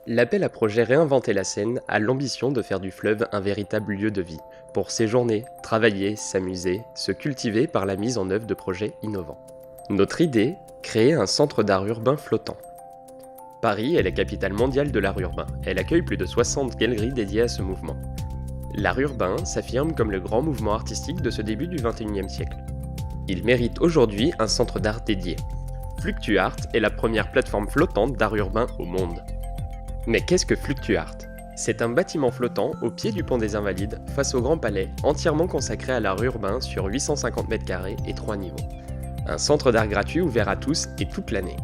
L'appel à projet Réinventer la Seine a l'ambition de faire du fleuve un véritable lieu de vie, pour séjourner, travailler, s'amuser, se cultiver par la mise en œuvre de projets innovants. Notre idée, créer un centre d'art urbain flottant. Paris est la capitale mondiale de l'art urbain. Elle accueille plus de 60 galeries dédiées à ce mouvement. L'art urbain s'affirme comme le grand mouvement artistique de ce début du XXIe siècle. Il mérite aujourd'hui un centre d'art dédié. Fluctuart est la première plateforme flottante d'art urbain au monde. Mais qu'est-ce que Fluctuart ? C'est un bâtiment flottant au pied du pont des Invalides, face au Grand Palais, entièrement consacré à l'art urbain sur 850 m² et 3 niveaux. Un centre d'art gratuit ouvert à tous et toute l'année.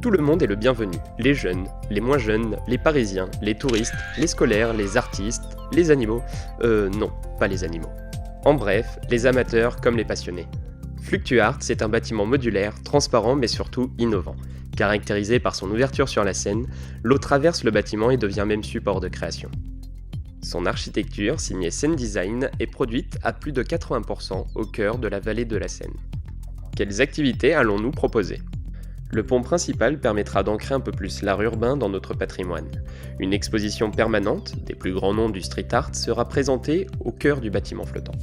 Tout le monde est le bienvenu, les jeunes, les moins jeunes, les parisiens, les touristes, les scolaires, les artistes, les animaux... non, pas les animaux. En bref, les amateurs comme les passionnés. Fluctuart, c'est un bâtiment modulaire, transparent mais surtout innovant. Caractérisé par son ouverture sur la Seine, l'eau traverse le bâtiment et devient même support de création. Son architecture, signée Seine Design, est produite à plus de 80% au cœur de la vallée de la Seine. Quelles activités allons-nous proposer ? Le pont principal permettra d'ancrer un peu plus l'art urbain dans notre patrimoine. Une exposition permanente, des plus grands noms du street art, sera présentée au cœur du bâtiment flottant.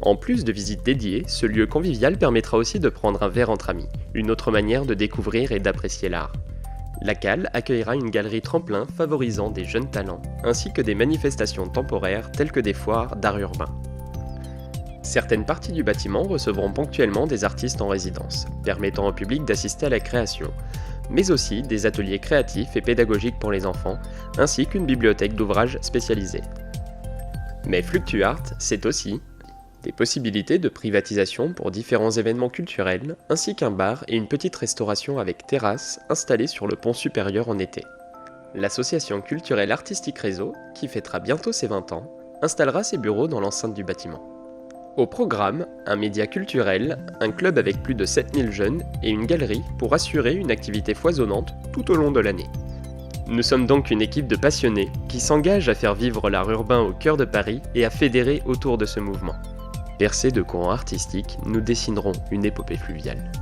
En plus de visites dédiées, ce lieu convivial permettra aussi de prendre un verre entre amis, une autre manière de découvrir et d'apprécier l'art. La Cale accueillera une galerie tremplin favorisant des jeunes talents, ainsi que des manifestations temporaires telles que des foires d'art urbain. Certaines parties du bâtiment recevront ponctuellement des artistes en résidence, permettant au public d'assister à la création, mais aussi des ateliers créatifs et pédagogiques pour les enfants, ainsi qu'une bibliothèque d'ouvrages spécialisés. Mais Fluctuart, c'est aussi des possibilités de privatisation pour différents événements culturels, ainsi qu'un bar et une petite restauration avec terrasse installée sur le pont supérieur en été. L'association culturelle Artistique Réseau, qui fêtera bientôt ses 20 ans, installera ses bureaux dans l'enceinte du bâtiment. Au programme, un média culturel, un club avec plus de 7000 jeunes et une galerie pour assurer une activité foisonnante tout au long de l'année. Nous sommes donc une équipe de passionnés qui s'engage à faire vivre l'art urbain au cœur de Paris et à fédérer autour de ce mouvement. Bercés de courants artistiques, nous dessinerons une épopée fluviale.